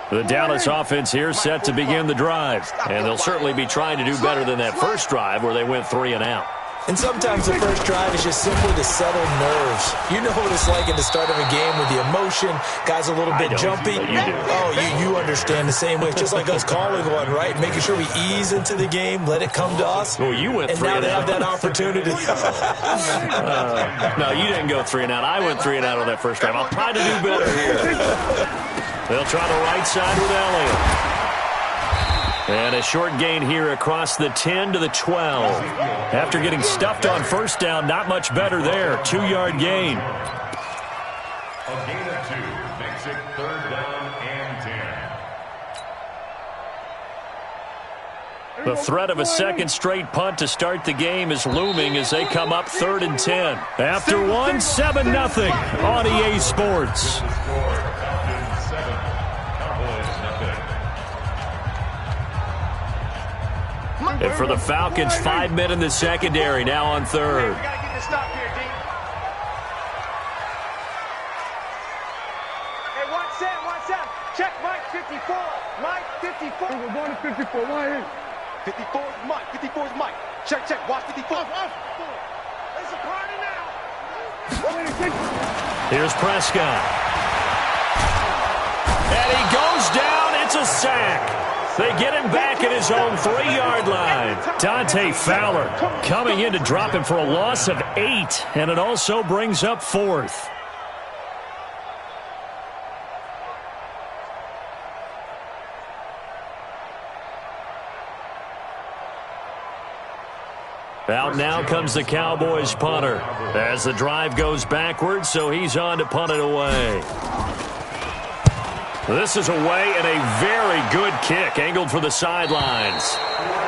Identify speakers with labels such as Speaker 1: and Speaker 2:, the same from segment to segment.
Speaker 1: The Dallas offense here set to begin the drive. And they'll certainly be trying to do better than that first drive where they went 3 and out.
Speaker 2: And sometimes the first drive is just simply to settle nerves. You know what it's like at the start of a game with the emotion. Guys a little bit jumpy.
Speaker 1: But you do.
Speaker 2: Oh, you understand the same way. It's just like us calling one, right? Making sure we ease into the game, let it come to us.
Speaker 1: Well, you went 3 and out.
Speaker 2: And now they have that opportunity.
Speaker 1: No, you didn't go 3 and out. I went 3 and out on that first drive. I'll try to do better here. They'll try the right side with Elliott. And a short gain here across the 10 to the 12. After getting stuffed on first down, not much better there. 2-yard gain.
Speaker 3: A gain of 2 makes it 3rd down and 10.
Speaker 1: The threat of a second straight punt to start the game is looming as they come up 3rd and 10. After 1, 7-0 on EA Sports. And for the Falcons, 5 men in the secondary, now on 3rd.
Speaker 4: We got to get this stop here, D. Hey, 1-7. Check Mike 54. Mike 54.
Speaker 5: We're going to 54. Why here?
Speaker 4: 54 is Mike. 54 is Mike. Check. Watch 54. It's a party now.
Speaker 1: Here's Prescott. And he goes down. It's a sack. They get him back at his own 3-yard line. Dante Fowler coming in to drop him for a loss of 8, and it also brings up 4th. Out now comes the Cowboys punter as the drive goes backwards, so he's on to punt it away. This is away and a very good kick, angled for the sidelines.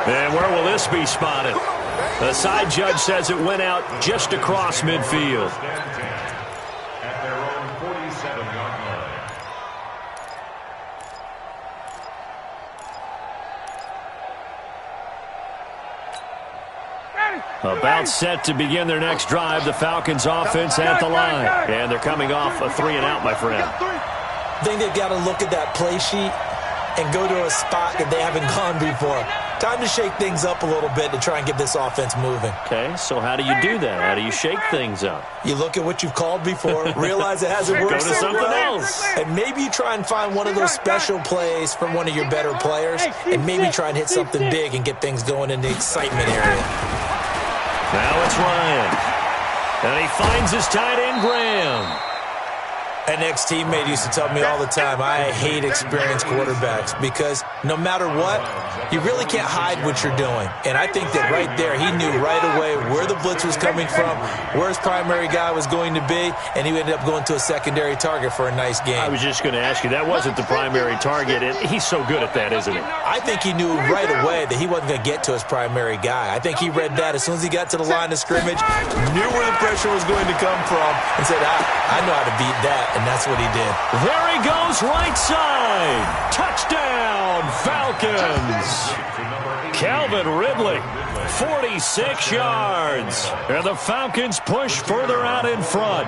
Speaker 1: And where will this be spotted? The side judge says it went out just across midfield.
Speaker 3: At their own 47-yard line.
Speaker 1: About set to begin their next drive, the Falcons offense at the line. And they're coming off a 3 and out, my friend.
Speaker 2: I think they've got to look at that play sheet and go to a spot that they haven't gone before. Time to shake things up a little bit to try and get this offense moving.
Speaker 1: Okay, so how do you do that? How do you shake things up?
Speaker 2: You look at what you've called before, realize it hasn't worked.
Speaker 1: Go to something else.
Speaker 2: And maybe you try and find one of those special plays from one of your better players, and maybe try and hit something big and get things going in the excitement area.
Speaker 1: Now it's Ryan. And he finds his tight end, Graham.
Speaker 2: An ex-teammate used to tell me all the time, I hate experienced quarterbacks because no matter what, you really can't hide what you're doing. And I think that right there, he knew right away where the blitz was coming from, where his primary guy was going to be, and he ended up going to a secondary target for a nice game.
Speaker 1: I was just going to ask you, that wasn't the primary target. He's so good at that, isn't he?
Speaker 2: I think he knew right away that he wasn't going to get to his primary guy. I think he read that as soon as he got to the line of scrimmage, knew where the pressure was going to come from, and said, I know how to beat that. And that's what he did.
Speaker 1: There he goes, right side. Touchdown, Falcons. Calvin Ridley, 46 yards. And the Falcons push further out in front.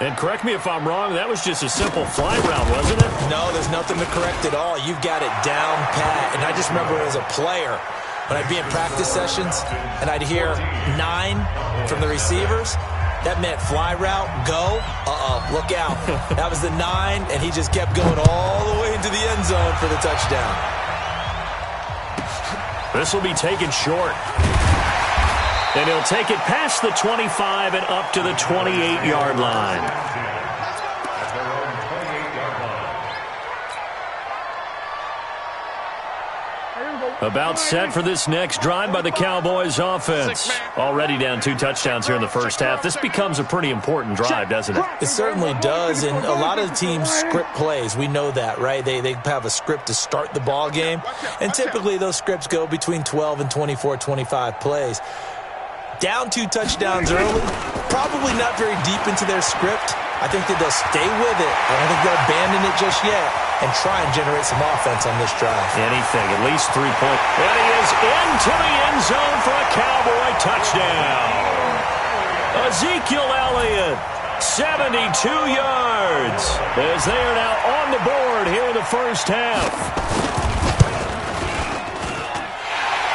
Speaker 1: And correct me if I'm wrong, that was just a simple fly route, wasn't it?
Speaker 2: No, there's nothing to correct at all. You've got it down pat. And I just remember as a player, when I'd be in practice sessions and I'd hear 9 from the receivers, that meant fly route, go, look out. That was the 9, and he just kept going all the way into the end zone for the touchdown.
Speaker 1: This will be taken short. And he'll take it past the 25 and up to the 28-yard line. About set for this next drive by the Cowboys offense. Already down 2 touchdowns here in the first half. This becomes a pretty important drive, doesn't it?
Speaker 2: It certainly does, and a lot of the teams script plays. We know that, right? They have a script to start the ball game, and typically those scripts go between 12 and 24, 25 plays. Down 2 touchdowns early, probably not very deep into their script. I think that they'll stay with it. I don't think they'll abandon it just yet and try and generate some offense on this drive.
Speaker 1: Anything, at least 3 points. And he is into the end zone for a Cowboy touchdown. Ezekiel Elliott 72 yards as they are now on the board here in the first half.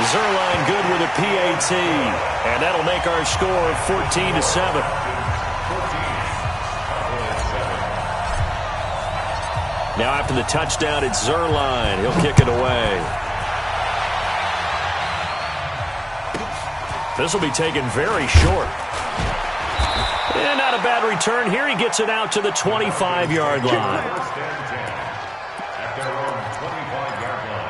Speaker 1: Zuerlein good with a PAT, and that'll make our score 14-7. Now after the touchdown, it's Zuerlein. He'll kick it away. This will be taken very short. And not a bad return here. He gets it out to the 25-yard line.
Speaker 3: At their own 25-yard line.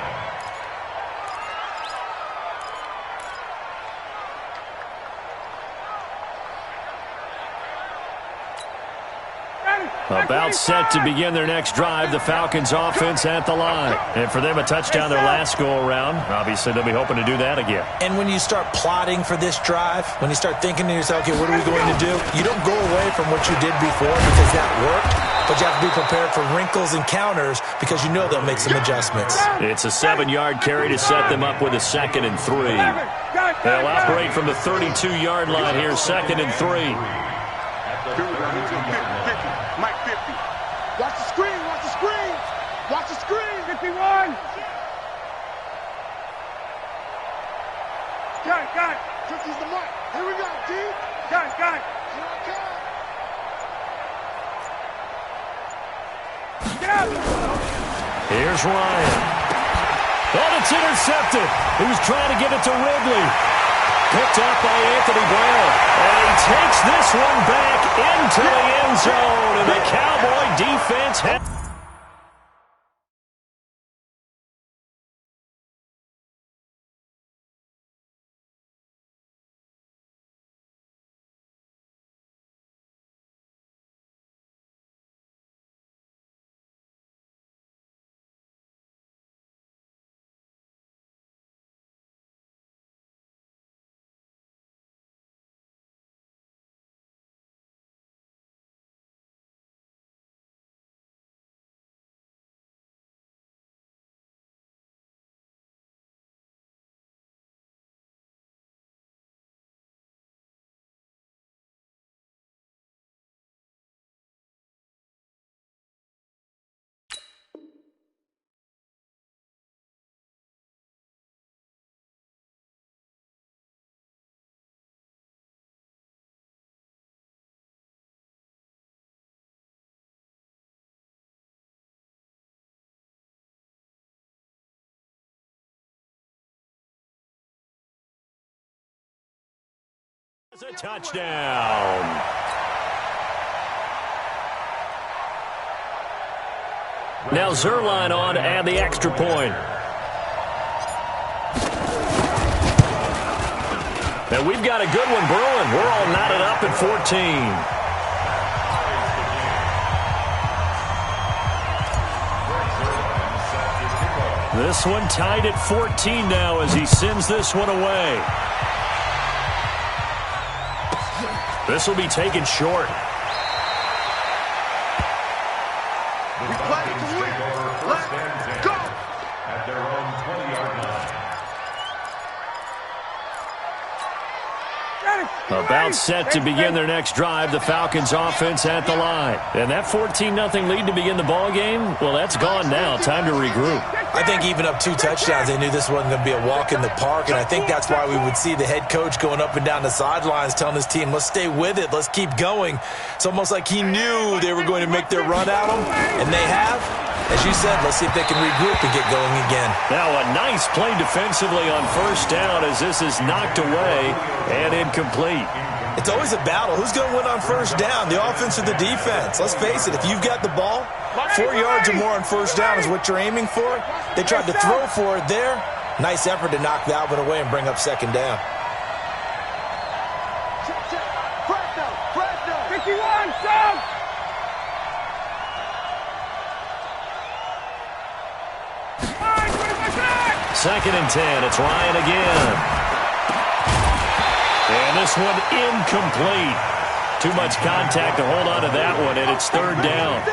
Speaker 1: About set to begin their next drive, the Falcons offense at the line. And for them, a touchdown their last go-around. Obviously, they'll be hoping to do that again.
Speaker 2: And when you start plotting for this drive, when you start thinking to yourself, okay, what are we going to do? You don't go away from what you did before because that worked, but you have to be prepared for wrinkles and counters because you know they'll make some adjustments.
Speaker 1: It's a 7-yard carry to set them up with a 2nd and 3. They'll operate from the 32-yard line here, 2nd and 3.
Speaker 4: Mike 50. Watch the screen, watch the screen. Watch the screen, 51. Got it. 50's the mark. Here we go, G. Got it. Here I come. Get out.
Speaker 1: Here's Ryan. Oh, it's intercepted. He was trying to give it to Ridley. Picked up by Anthony Brown. And he takes this one back into the end zone. And the Cowboy defense a touchdown. Now Zuerlein on and the extra point. And we've got a good one brewing. We're all knotted up at 14. This one tied at 14 now as he sends this one away. This will be taken short.
Speaker 4: We play to win. Let's go.
Speaker 3: At their own 20-yard line.
Speaker 1: About set to begin their next drive, the Falcons offense at the line. And that 14-0 lead to begin the ball game, well, that's gone now. Time to regroup.
Speaker 2: I think even up 2 touchdowns, they knew this wasn't going to be a walk in the park, and I think that's why we would see the head coach going up and down the sidelines telling his team, let's stay with it, let's keep going. It's almost like he knew they were going to make their run at him, and they have. As you said, let's see if they can regroup and get going again.
Speaker 1: Now a nice play defensively on first down as this is knocked away and incomplete.
Speaker 2: It's always a battle. Who's going to win on first down, the offense or the defense? Let's face it, if you've got the ball, 4 yards or more on first down is what you're aiming for. They tried to throw for it there. Nice effort to knock that one away and bring up second down.
Speaker 4: Fresno. 51, Sam.
Speaker 1: Second and 10. It's Ryan again. And this one incomplete. Too much contact to hold on to that one, and it's third down.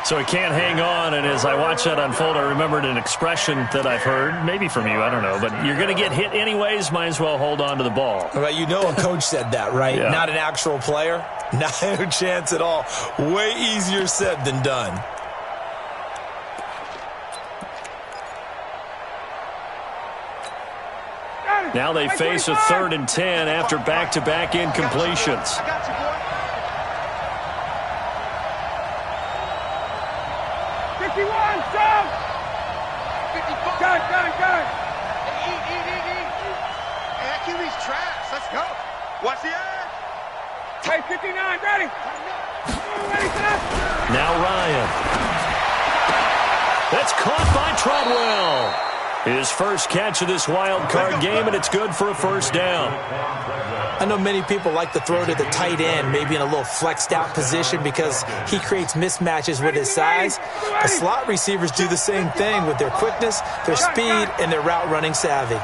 Speaker 1: So he can't hang on, and as I watch that unfold, I remembered an expression that I've heard, maybe from you, I don't know, but you're going to get hit anyways, might as well hold on to the ball.
Speaker 2: Well, you know a coach said that, right?
Speaker 1: Yeah.
Speaker 2: Not an actual player. Not a chance at all. Way easier said than done.
Speaker 1: Now they face a 3rd and 10 after back-to-back incompletions.
Speaker 4: I got you, boy. 51, jump! 55. Gun. Eat. Hey, that QB's trash. Let's go. Watch the edge. Hey, 59, ready. Ready, set.
Speaker 1: Now Ryan. That's caught by Treadwell. His first catch of this wild card game, and it's good for a first down.
Speaker 2: I know many people like to throw to the tight end, maybe in a little flexed out position because he creates mismatches with his size. The slot receivers do the same thing with their quickness, their speed, and their route running savvy.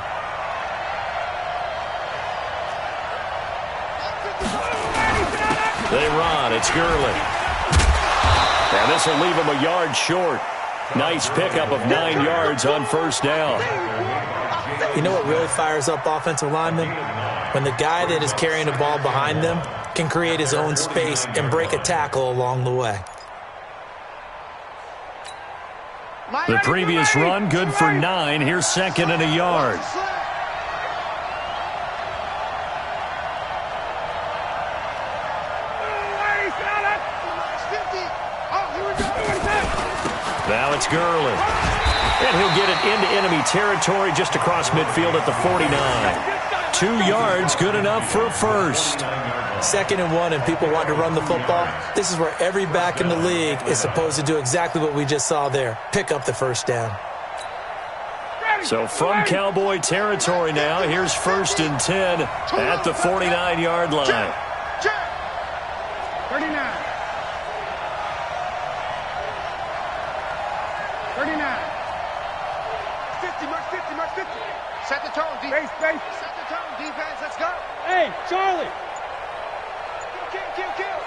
Speaker 1: They run. It's Gurley. And this will leave him a yard short. Nice pickup of 9 yards on first down.
Speaker 2: You know what really fires up offensive linemen? When the guy that is carrying the ball behind them can create his own space and break a tackle along the way.
Speaker 1: The previous run, good for 9. Here's 2nd and a yard. Now it's Gurley. And he'll get it into enemy territory just across midfield at the 49. 2 yards, good enough for a first.
Speaker 2: 2nd and 1 and people want to run the football. This is where every back in the league is supposed to do exactly what we just saw there. Pick up the first down.
Speaker 1: So from Cowboy territory now, here's 1st and 10 at the 49-yard line.
Speaker 4: 39. 50. Set the tone, defense. Set the tone, defense. Let's go. Hey, Charlie. Kill.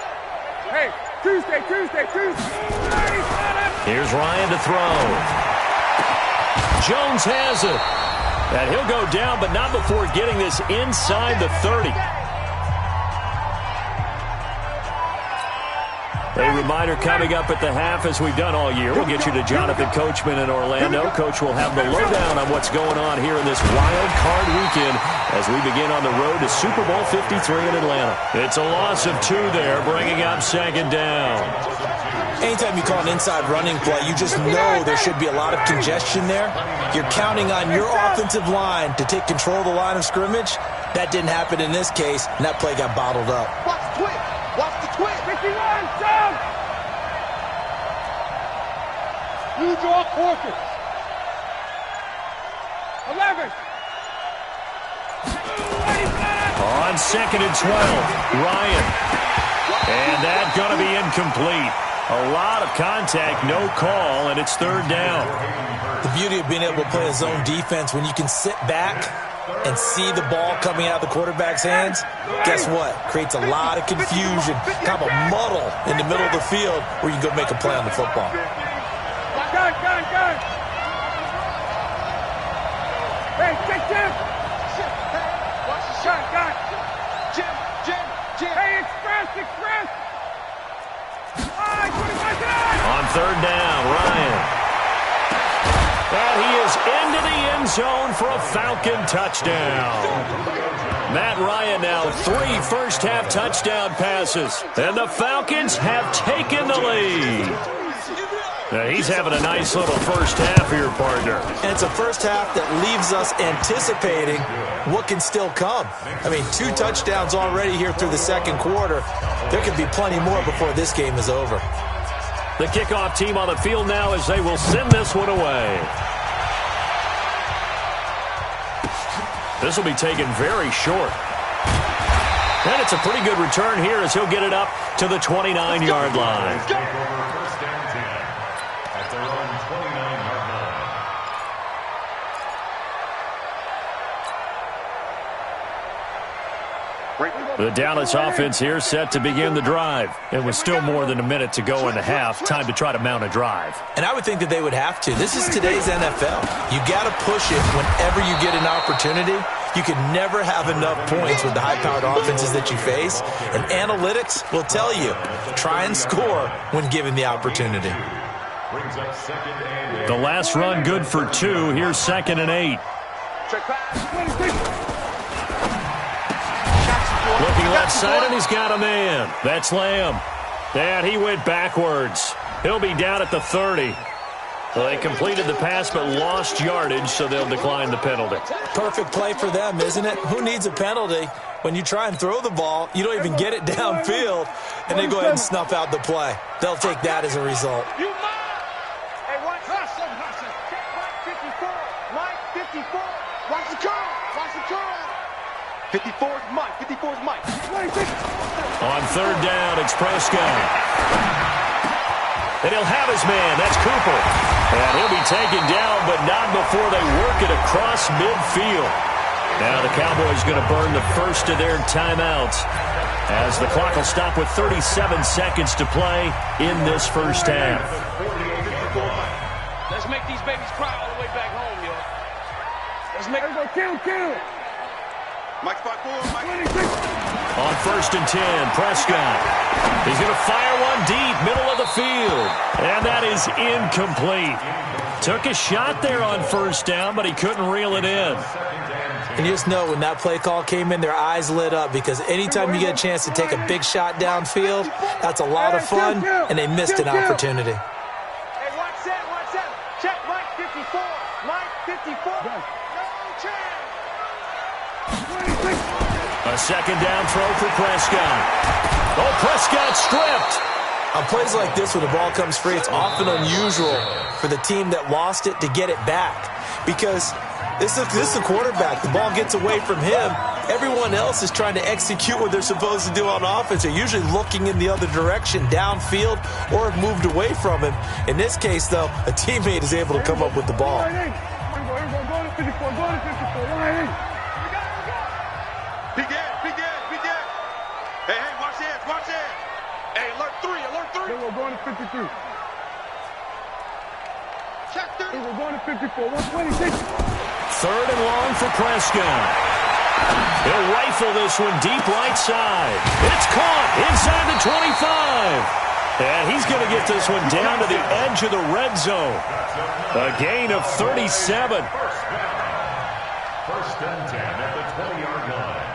Speaker 4: Hey, Tuesday.
Speaker 1: Here's Ryan to throw. Jones has it. And he'll go down, but not before getting this inside the 30. A reminder coming up at the half, as we've done all year. We'll get you to Jonathan Coachman in Orlando. Coach will have the lowdown on what's going on here in this wild card weekend as we begin on the road to Super Bowl 53 in Atlanta. It's a loss of 2 there, bringing up 2nd down.
Speaker 2: Anytime you call an inside running play, you just know there should be a lot of congestion there. You're counting on your offensive line to take control of the line of scrimmage. That didn't happen in this case, and that play got bottled up.
Speaker 4: Watch the twist. 51, jump. You draw quarters. 11.
Speaker 1: On 2nd and 12, Ryan. And that's going to be incomplete. A lot of contact, no call, and it's 3rd down.
Speaker 2: The beauty of being able to play a zone defense when you can sit back and see the ball coming out of the quarterback's hands, guess what? Creates a lot of confusion, kind of a muddle in the middle of the field where you can go make a play on the football.
Speaker 4: Gun. Hey, take Jim. Watch the shot, gun. Jim. Hey, express.
Speaker 1: On 3rd down, Ryan. And he is into the end zone for a Falcon touchdown. Matt Ryan now 3 first-half touchdown passes. And the Falcons have taken the lead. Now he's having a nice little first half here, partner.
Speaker 2: And it's a first half that leaves us anticipating what can still come. I mean, 2 touchdowns already here through the 2nd quarter. There could be plenty more before this game is over.
Speaker 1: The kickoff team on the field now as they will send this one away. This will be taken very short. And it's a pretty good return here as he'll get it up to the 29-yard line.
Speaker 3: First down 10 at their own 29-yard line.
Speaker 1: The Dallas offense here set to begin the drive. It was still more than a minute to go in the half. Time to try to mount a drive.
Speaker 2: And I would think that they would have to. This is today's NFL. You got to push it whenever you get an opportunity. You can never have enough points with the high-powered offenses that you face. And analytics will tell you, try and score when given the opportunity.
Speaker 1: The last run good for 2. Here's 2nd and 8. Looking left side, and he's got a man. That's Lamb. And he went backwards. He'll be down at the 30. Well, they completed the pass but lost yardage, so they'll decline the penalty.
Speaker 2: Perfect play for them, isn't it? Who needs a penalty? When you try and throw the ball, you don't even get it downfield, and they go ahead and snuff out the play. They'll take that as a result.
Speaker 4: Hey, watch hustle. Check Mike 54. Mike 54. Watch the curl. Watch the curl. 54 is Mike. 54 is Mike.
Speaker 1: On 3rd down, it's Prescott. And he'll have his man. That's Cooper. And he'll be taken down, but not before they work it across midfield. Now the Cowboys going to burn the first of their timeouts as the clock will stop with 37 seconds to play in this first half.
Speaker 4: Let's make these babies cry all the way back home, yo. Let's make them go kill. Mike 5-4, Mike.
Speaker 1: On 1st and 10, Prescott. He's going to fire one deep, middle of the field. And that is incomplete. Took a shot there on 1st down, but he couldn't reel it in.
Speaker 2: And you just know when that play call came in, their eyes lit up because anytime you get a chance to take a big shot downfield, that's a lot of fun, and they missed an opportunity.
Speaker 4: Hey, watch that. Check Mike 54. Mike 54. No chance.
Speaker 1: A 2nd down throw for Prescott. Oh, Prescott stripped.
Speaker 2: On plays like this, when the ball comes free, it's often unusual for the team that lost it to get it back because this is the quarterback. The ball gets away from him. Everyone else is trying to execute what they're supposed to do on offense. They're usually looking in the other direction, downfield, or have moved away from him. In this case, though, a teammate is able to come up with the ball.
Speaker 4: Hey, watch this. Hey, alert 3. We're going to 53. Check 30. We're going to 54. 126.
Speaker 1: 3rd and long for Prescott. He'll rifle this one deep right side. It's caught inside the 25. And he's going to get this one down to the edge of the red zone. A gain of 37.
Speaker 3: 1st and 10 at the 20-yard line.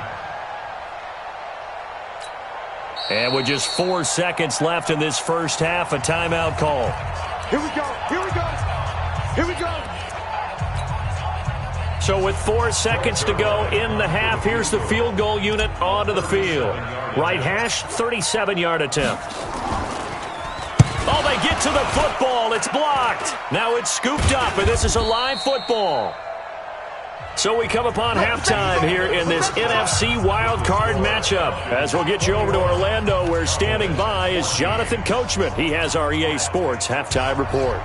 Speaker 1: And with just 4 seconds left in this first half, a timeout call.
Speaker 4: Here we go.
Speaker 1: So with 4 seconds to go in the half, here's the field goal unit onto the field. Right hash, 37-yard attempt. Oh, they get to the football. It's blocked. Now it's scooped up, and this is a live football. So we come upon halftime here in this NFC wildcard matchup. As we'll get you over to Orlando, where standing by is Jonathan Coachman. He has our EA Sports halftime report.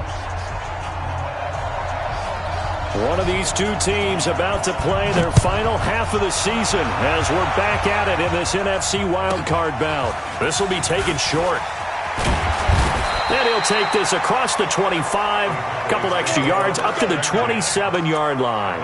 Speaker 1: One of these two teams about to play their final half of the season as we're back at it in this NFC wildcard bout. This will be taken short. And he'll take this across the 25, a couple extra yards, up to the 27-yard line.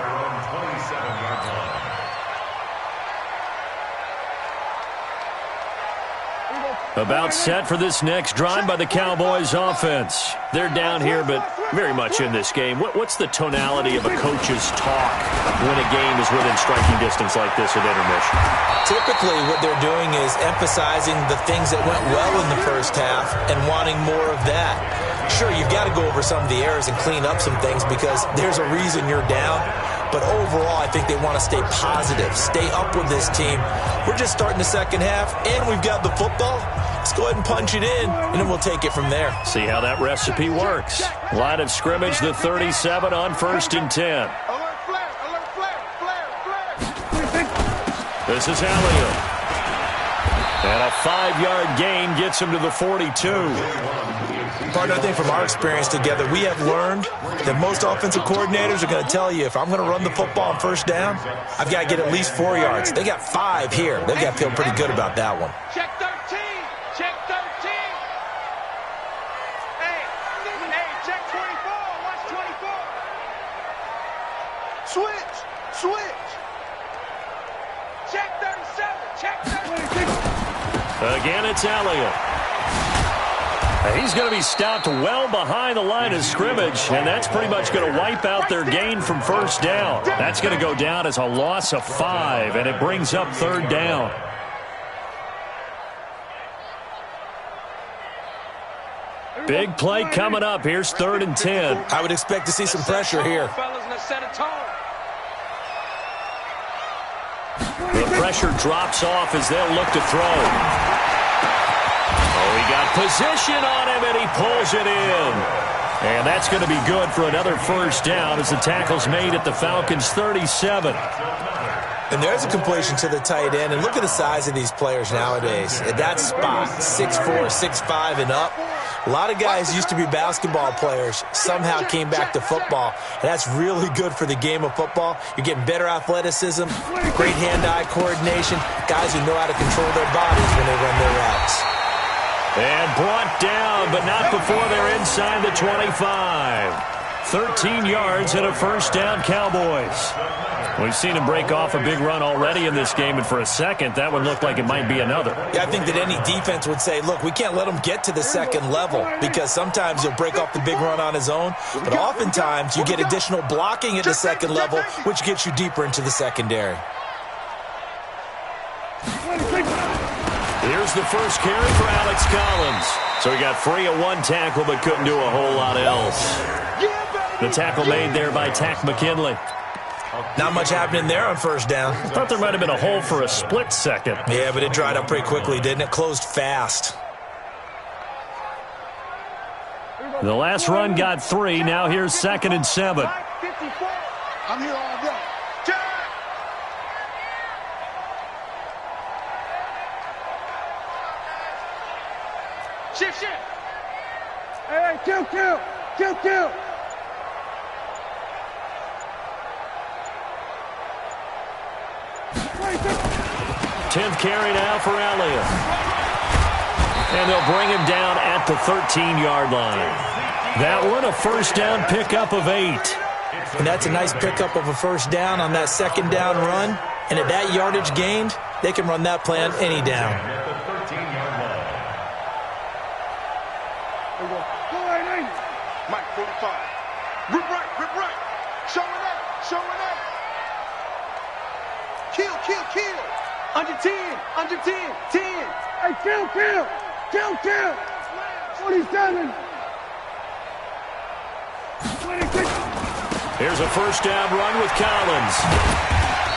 Speaker 1: About set for this next drive by the Cowboys offense. They're down here, but very much in this game. What's the tonality of a coach's talk when a game is within striking distance like this at intermission?
Speaker 2: Typically, what they're doing is emphasizing the things that went well in the first half and wanting more of that. Sure, you've got to go over some of the errors and clean up some things because there's a reason you're down. But overall, I think they want to stay positive, stay up with this team. We're just starting the second half, and we've got the football. Let's go ahead and punch it in, and then we'll take it from there.
Speaker 1: See how that recipe works. Line of scrimmage, the 37 on 1st and 10.
Speaker 4: Alert flare.
Speaker 1: This is Elliott. And a 5-yard gain gets him to the 42.
Speaker 2: Partner, I think from our experience together, we have learned that most offensive coordinators are going to tell you, if I'm going to run the football on first down, I've got to get at least 4 yards. They got 5 here. They've got to feel pretty good about that one.
Speaker 4: Check 13. Check 13. Hey, check 24. Watch 24. Switch. Check 37. Check 36.
Speaker 1: Again, it's Elliott. He's going to be stopped well behind the line of scrimmage, and that's pretty much going to wipe out their gain from first down. That's going to go down as a loss of 5, and it brings up third down. Big play coming up. Here's 3rd and 10.
Speaker 2: I would expect to see some pressure here.
Speaker 1: The pressure drops off as they'll look to throw. Oh, he got position on him, and he pulls it in. And that's going to be good for another first down as the tackle's made at the Falcons' 37.
Speaker 2: And there's a completion to the tight end. And look at the size of these players nowadays. At that spot, 6'4", 6'5", and up. A lot of guys used to be basketball players, somehow came back to football. And that's really good for the game of football. You're getting better athleticism, great hand-eye coordination, guys who know how to control their bodies when they run their routes.
Speaker 1: And brought down, but not before they're inside the 25. 13 yards and a first down, Cowboys. We've seen him break off a big run already in this game, and for a second, that one looked like it might be another.
Speaker 2: Yeah, I think that any defense would say, look, we can't let him get to the second level, because sometimes he'll break off the big run on his own, but oftentimes you get additional blocking at the second level, which gets you deeper into the secondary.
Speaker 1: Here's the first carry for Alex Collins. So he got free of one tackle, but couldn't do a whole lot else. The tackle made there by Tack McKinley.
Speaker 2: Not much happening there on first down.
Speaker 1: I thought there might have been a hole for a split second.
Speaker 2: Yeah, but it dried up pretty quickly, didn't it? Closed fast.
Speaker 1: The last run got 3. Now here's 2nd and 7.
Speaker 4: I'm here all day. Shift. Hey, kill.
Speaker 1: 10th carry now for Elliott. And they'll bring him down at the 13-yard line. That one a first down pickup of 8.
Speaker 2: And that's a nice pickup of a first down on that second down run. And at that yardage gained, they can run that play on any down.
Speaker 4: Mike 45. Rip right. Showing up. Kill. Under 10. 10. Hey, kill. 47. 26.
Speaker 1: Here's a first down run with Collins.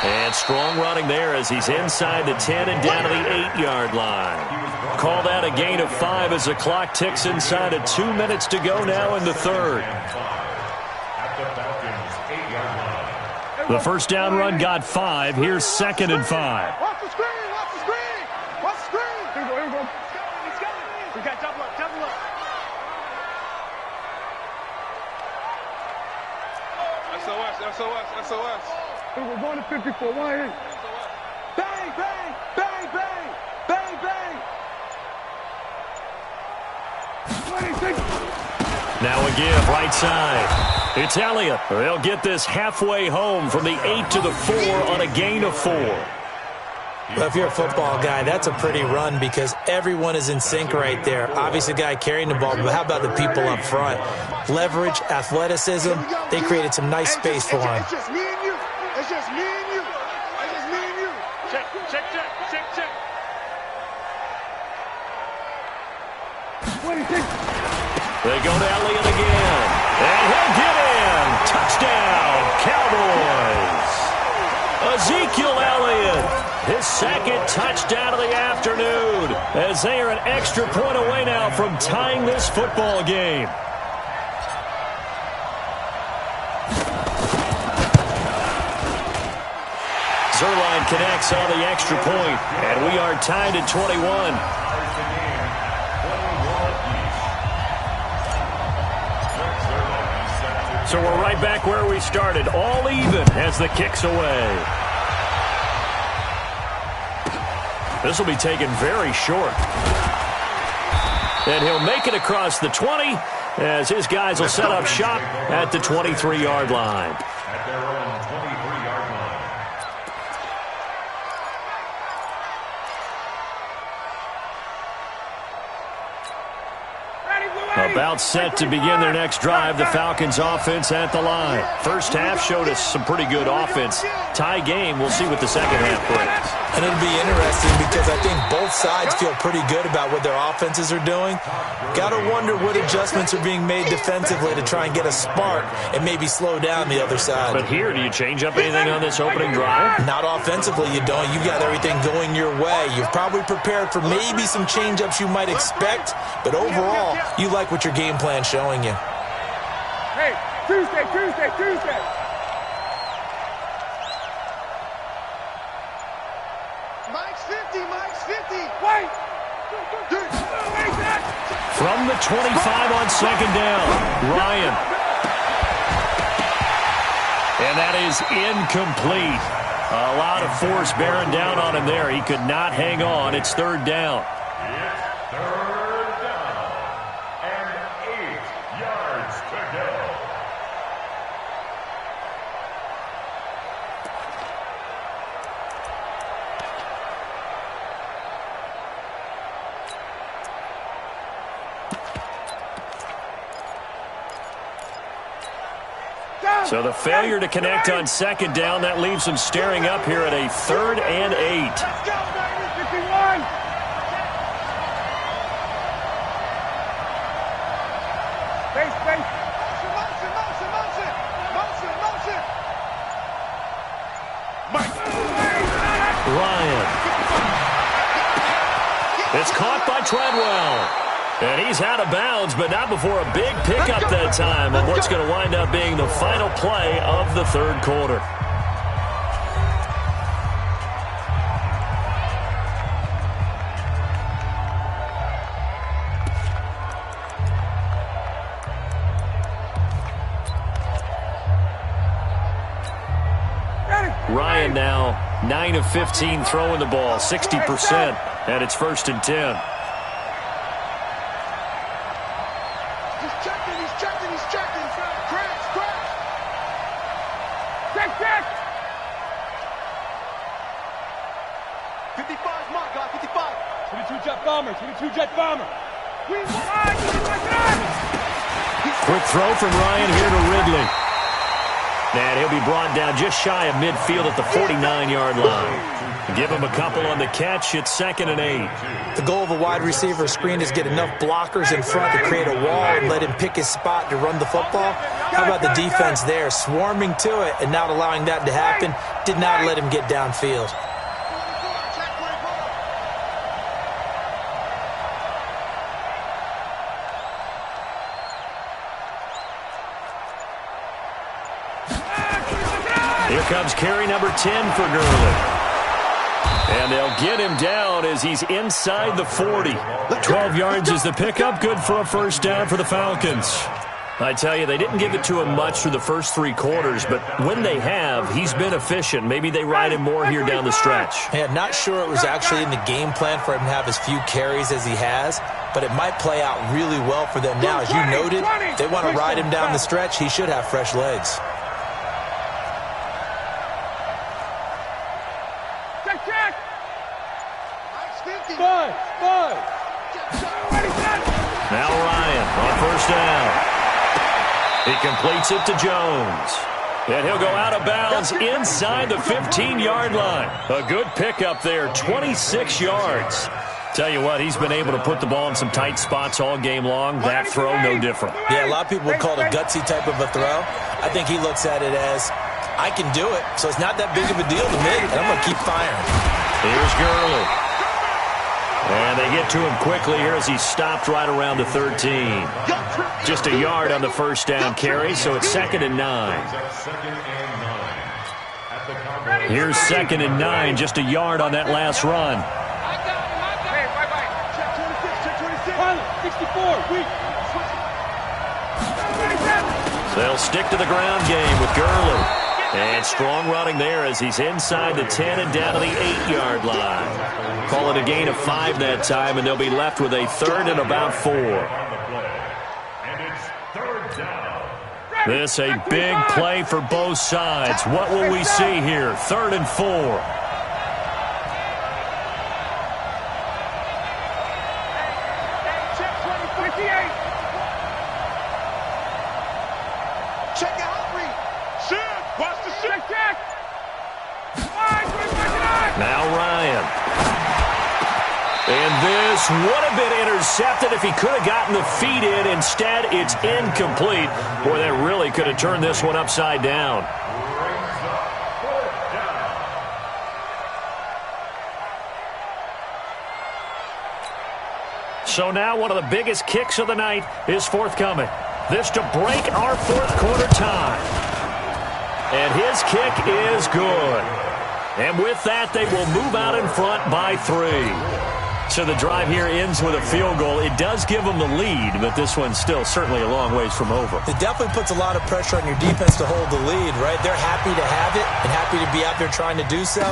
Speaker 1: And strong running there as he's inside the 10 and down to the 8-yard line. Call that a gain of 5 as the clock ticks inside of 2 minutes to go now in the third. The first down run got 5. Here's 2nd and 5.
Speaker 4: Watch the screen. Here we go. He's coming. We got double up. SOS. We're going to 54. Bang.
Speaker 1: Now a give right side. It's Elliott. They'll get this halfway home from the 8 to the 4 on a gain of 4.
Speaker 2: Well, if you're a football guy, that's a pretty run because everyone is in sync right there. Obviously, the guy carrying the ball, but how about the people up front? Leverage, athleticism, they created some nice space for him.
Speaker 4: It's just me and you. Check.
Speaker 1: They go to Elliott again. And he'll get in. Touchdown, Cowboys. Ezekiel Elliott. His 2nd touchdown of the afternoon as they are an extra point away now from tying this football game. Zerline connects on the extra point, and we are tied at 21. So we're right back where we started, all even as the kick's away. This will be taken very short. And he'll make it across the 20 as his guys will set up shop at the 23-yard line.
Speaker 3: At their own 23-yard line.
Speaker 1: About set to begin their next drive, the Falcons offense at the line. First half showed us some pretty good offense. Tie game, we'll see what the second half brings.
Speaker 2: And it'll be interesting because I think both sides feel pretty good about what their offenses are doing. Got to wonder what adjustments are being made defensively to try and get a spark and maybe slow down the other side.
Speaker 1: But here, do you change up anything on this opening drive?
Speaker 2: Not offensively, you don't. You've got everything going your way. You've probably prepared for maybe some change-ups you might expect, but overall, you like what your game plan's showing you.
Speaker 4: Hey, Tuesday. Mike's 50. Wait.
Speaker 1: From the 25 on second down, Ryan. And that is incomplete. A lot of force bearing down on him there. He could not hang on. It's third down.
Speaker 3: It's third down and 8 yards to go.
Speaker 1: So the failure to connect on second down, that leaves them staring up here at a 3rd and 8.
Speaker 4: Let's go, baby. 51. Space. Motion.
Speaker 1: Ryan. It's caught by Treadwell. And he's out of bounds, but not before a big pickup that time on what's going to wind up being the final play of the third quarter. Ryan now 9 of 15 throwing the ball, 60%, and it's 1st and 10.
Speaker 4: He's checking. Crash. Check. 55's mark, guy, 55. 22 jet bomber.
Speaker 1: Quick throw from Ryan here to Ridley. And he'll be brought down just shy of midfield at the 49-yard line. Give him a couple on the catch. It's 2nd and 8.
Speaker 2: The goal of a wide receiver screen is get enough blockers in front to create a wall and let him pick his spot to run the football. How about the defense there, swarming to it and not allowing that to happen? Did not let him get downfield.
Speaker 1: Here comes carry number 10 for Gurley. And they'll get him down as he's inside the 40. 12 yards is the pickup. Good for a first down for the Falcons. I tell you, they didn't give it to him much through the first 3 quarters, but when they have, he's been efficient. Maybe they ride him more here down the stretch.
Speaker 2: Yeah, not sure it was actually in the game plan for him to have as few carries as he has, but it might play out really well for them now. As you noted, if they want to ride him down the stretch, he should have fresh legs.
Speaker 1: Now Ryan on first down. He completes it to Jones. And he'll go out of bounds inside the 15-yard line. A good pickup there, 26 yards. Tell you what, he's been able to put the ball in some tight spots all game long. That throw, no different.
Speaker 2: Yeah, a lot of people would call it a gutsy type of a throw. I think he looks at it as, I can do it, so it's not that big of a deal to me, and I'm going to keep firing.
Speaker 1: Here's Gurley. And they get to him quickly here as he's stopped right around the 13. Just a yard on the first down carry, so it's 2nd and 9. Here's 2nd and 9, just a yard on that last run. They'll stick to the ground game with Gurley. And strong running there as he's inside the 10 and down to the 8-yard line. Call it a gain of 5 that time, and they'll be left with a 3rd and about 4. This a big play for both sides. What will we see here? 3rd and 4.
Speaker 4: Check out read. Watch the shit.
Speaker 1: Now Ryan. And this would have been intercepted if he could have gotten the feet in. Instead, it's incomplete. Boy, that really could have turned this one upside down. So now one of the biggest kicks of the night is forthcoming. This to break our 4th quarter tie. And his kick is good. And with that, they will move out in front by 3. So the drive here ends with a field goal. It does give them the lead, but this one's still certainly a long ways from over.
Speaker 2: It definitely puts a lot of pressure on your defense to hold the lead, right? They're happy to have it and happy to be out there trying to do so.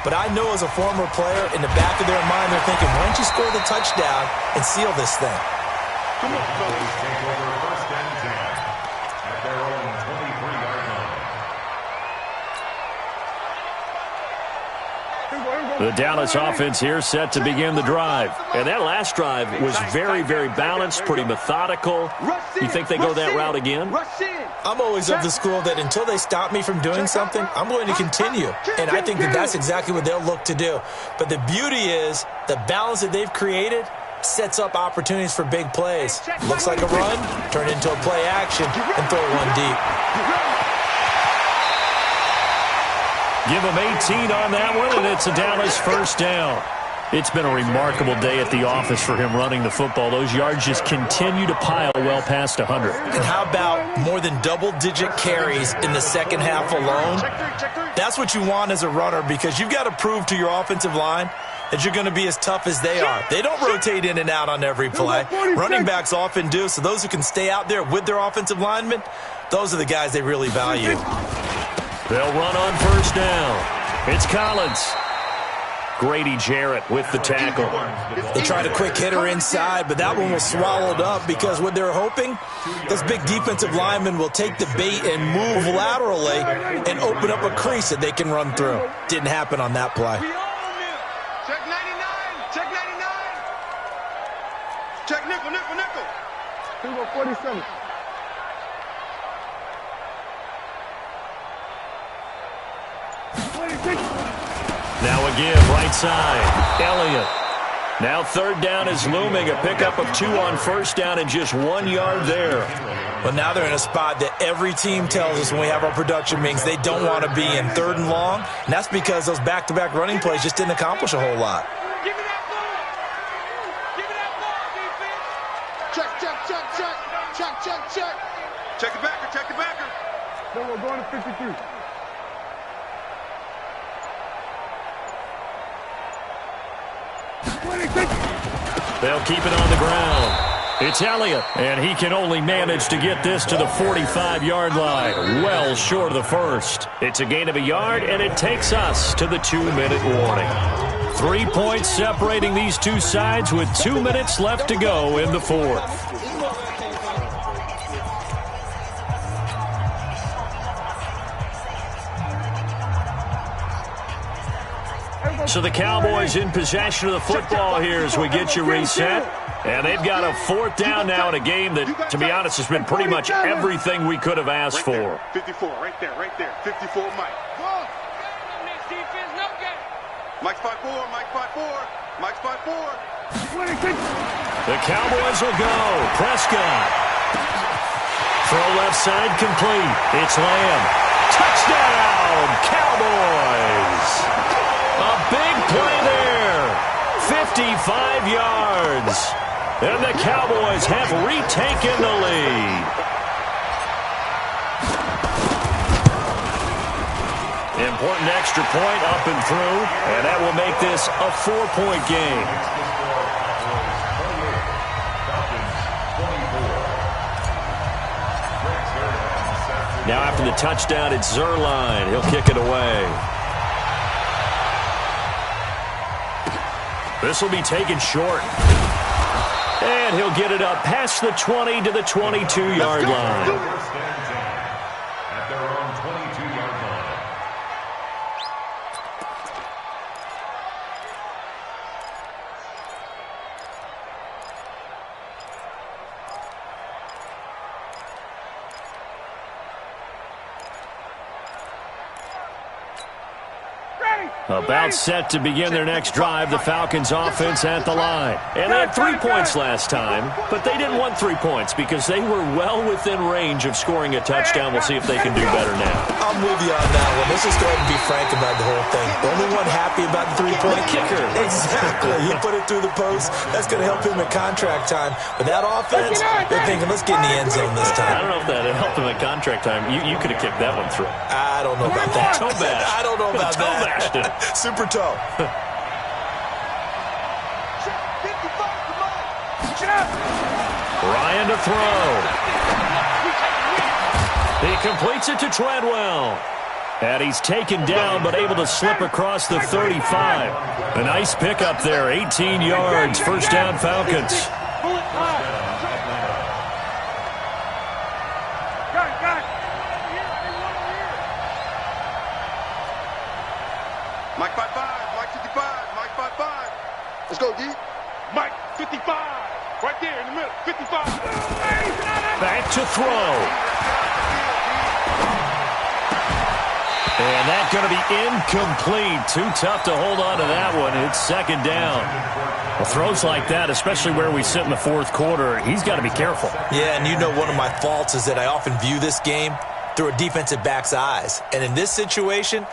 Speaker 2: But I know as a former player, in the back of their mind, they're thinking, why don't you score the touchdown and seal this thing?
Speaker 3: Come on, fellas. Take over 1st and 10 at their own 23-yard line.
Speaker 1: The Dallas offense here set to begin the drive. And that last drive was very, very balanced, pretty methodical. You think they go that route again?
Speaker 2: I'm always of the school that until they stop me from doing something, I'm going to continue. And I think that that's exactly what they'll look to do. But the beauty is the balance that they've created sets up opportunities for big plays. Looks like a run, turn it into a play action, and throw one deep.
Speaker 1: Give him 18 on that one, and it's a Dallas 1st down. It's been a remarkable day at the office for him running the football. Those yards just continue to pile well past 100.
Speaker 2: And how about more than double-digit carries in the second half alone? That's what you want as a runner, because you've got to prove to your offensive line that you're going to be as tough as they are. They don't rotate in and out on every play. Running backs often do, so those who can stay out there with their offensive linemen, those are the guys they really value.
Speaker 1: They'll run on 1st down. It's Collins. Grady Jarrett with the tackle.
Speaker 2: They tried a quick hitter inside, but that one was swallowed up because what they're hoping, those big defensive linemen will take the bait and move laterally and open up a crease that they can run through. Didn't happen on that play.
Speaker 4: Check 99. Check 99. Check nickel, nickel, nickel. 47.
Speaker 1: Now again, right side, Elliott. Now 3rd down is looming, a pickup of 2 on 1st down and just 1 yard there.
Speaker 2: But now they're in a spot that every team tells us when we have our production meetings they don't want to be in 3rd and long, and that's because those back-to-back running plays just didn't accomplish a whole lot.
Speaker 4: Give me that ball. Give me that ball, defense. Check, check, check, check. Check, check, check. Check the backer, check the backer. No, we're going to 53.
Speaker 1: They'll keep it on the ground. It's Elliott, and he can only manage to get this to the 45-yard line, well short of the 1st. It's a gain of a yard, and it takes us to the 2-minute warning. 3 points separating these two sides with 2 minutes left to go in the 4th. So the Cowboys in possession of the football here as we get you reset. And they've got a 4th down now in a game that, to be honest, has been pretty much everything we could have asked for.
Speaker 4: 54, right there, right there. 54, Mike. Mike's 5-4, Mike's 5-4, Mike's 5-4.
Speaker 1: The Cowboys will go. Prescott. Throw left side complete. It's Lamb. Touchdown, Cowboys. A big play there. 55 yards. And the Cowboys have retaken the lead. Important extra point up and through, and that will make this a 4-point game. Now after the touchdown, it's Zerline. He'll kick it away. This will be taken short. And he'll get it up past the 20 to the 22-yard line.
Speaker 3: First and 10 at their own 22-yard line.
Speaker 1: About set to begin their next drive, the Falcons offense at the line. And they had 3 points last time, but they didn't want 3 points because they were well within range of scoring a touchdown. We'll see if they can do better now.
Speaker 2: I'm with you on that one. Let's just go ahead and be frank about the whole thing. The only one happy about the 3-point
Speaker 1: kicker.
Speaker 2: Exactly. He put it through the post. That's going to help him at contract time. But that offense, they're thinking, let's get in the end zone this time.
Speaker 1: I don't know if that helped him at contract time. You could have kicked that one through.
Speaker 2: I don't know about that.
Speaker 1: Toe bash.
Speaker 2: I don't know about
Speaker 1: Toe bashed it.
Speaker 2: that. Super toe.
Speaker 1: Ryan to throw. He completes it to Treadwell. And he's taken down but able to slip across the 35. A nice pickup there, 18 yards, first down Falcons.
Speaker 4: Mike 55, Mike 55, Mike 55. Let's go, D. Mike 55, right there in the middle, 55.
Speaker 1: Back to throw. And that's going to be incomplete. Too tough to hold on to that one. It's second down. Well, throws like that, especially where we sit in the fourth quarter, he's got to be careful.
Speaker 2: Yeah, and you know one of my faults is that I often view this game through a defensive back's eyes. And in this situation,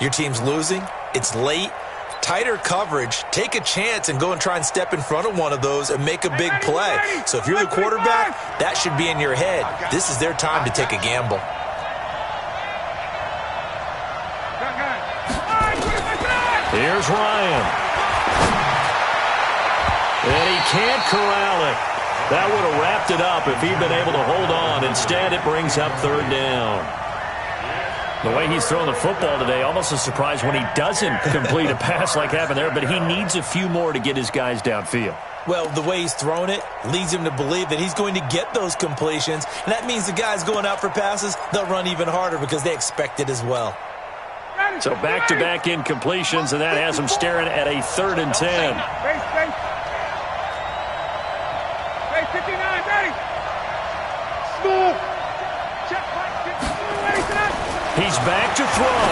Speaker 2: your team's losing. It's late. Tighter coverage. Take a chance and go and try and step in front of one of those and make a big play. So if you're the quarterback, that should be in your head. This is their time to take a gamble.
Speaker 1: Here's Ryan. And he can't corral it. That would have wrapped it up if he'd been able to hold on. Instead, it brings up third down. The way he's throwing the football today, almost a surprise when he doesn't complete a pass like happened there, but he needs a few more to get his guys downfield.
Speaker 2: Well, the way he's thrown it leads him to believe that he's going to get those completions, and that means the guys going out for passes, they'll run even harder because they expect it as well.
Speaker 1: So back-to-back incompletions, and that has him staring at a 3rd and 10. He's back to throw.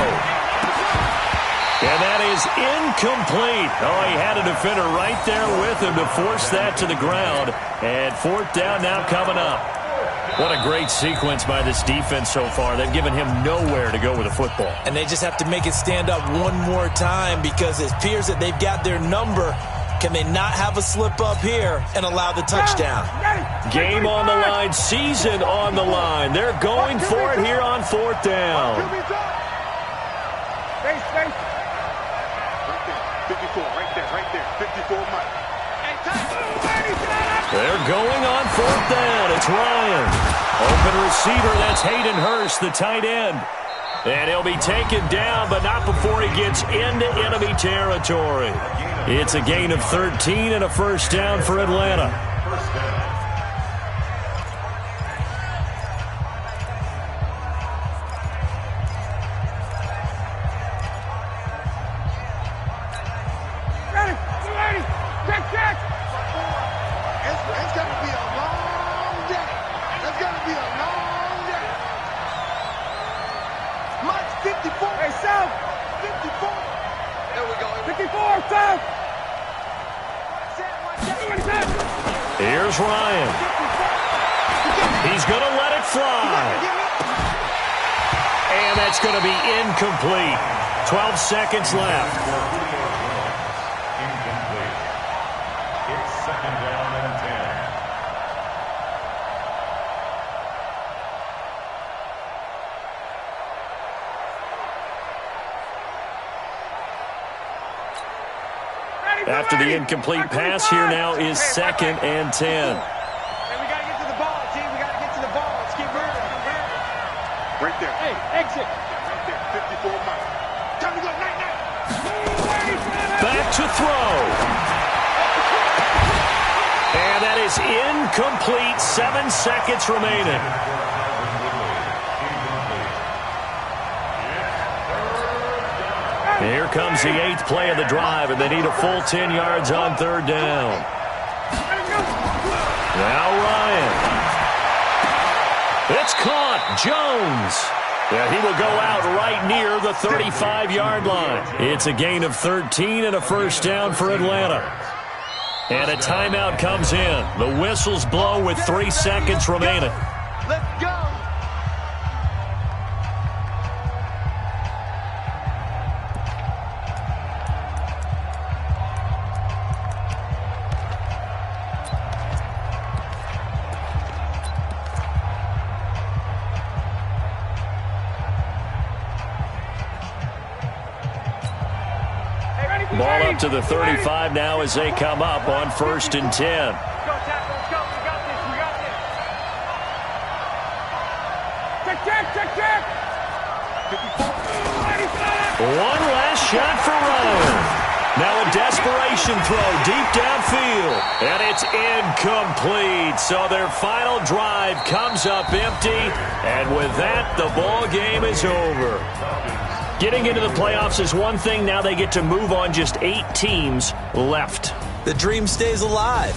Speaker 1: And that is incomplete. Oh, he had a defender right there with him to force that to the ground. And 4th down now coming up. What a great sequence by this defense so far. They've given him nowhere to go with the football.
Speaker 2: And they just have to make it stand up one more time because it appears that they've got their number. Can they not have a slip up here and allow the touchdown?
Speaker 1: Game on the line, season on the line. They're going for it here on 4th down.
Speaker 4: 54, right there, 54, Mike.
Speaker 1: They're going on 4th down. It's Ryan. Open receiver, that's Hayden Hurst, the tight end. And he'll be taken down, but not before he gets into enemy territory. It's a gain of 13 and a first down for Atlanta.
Speaker 3: First down.
Speaker 4: It's going to be a long day. It's going to be a long day. Mike 54. Hey, South. 54. There we go. 54, South.
Speaker 1: Here's Ryan. He's going to let it fly. And that's going to be incomplete. 12 seconds left.
Speaker 3: Incomplete. It's second down and 10.
Speaker 1: After the incomplete pass, here now is 2nd and 10.
Speaker 4: Hey, we got to get to the ball, team. We got to get to the ball. Let's keep moving.
Speaker 3: First
Speaker 1: to throw. And that is incomplete. 7 seconds remaining. Here comes the 8th play of the drive, and they need a full 10 yards on 3rd down. Now Ryan. It's caught. Jones. Yeah, he will go out right near the 35-yard line. It's a gain of 13 and a first down for Atlanta. And a timeout comes in. The whistles blow with 3 seconds remaining.
Speaker 4: Let's go.
Speaker 1: Ball up to the 35 now as they come up on 1st and 10.
Speaker 4: Go, tackle. Let's go. We got this. We got this. Check. 54.
Speaker 1: One last shot for Ryan. Now a desperation throw deep downfield. And it's incomplete. So their final drive comes up empty. And with that, the ball game is over. Getting into the playoffs is one thing. Now they get to move on. Just 8 teams left.
Speaker 2: The dream stays alive.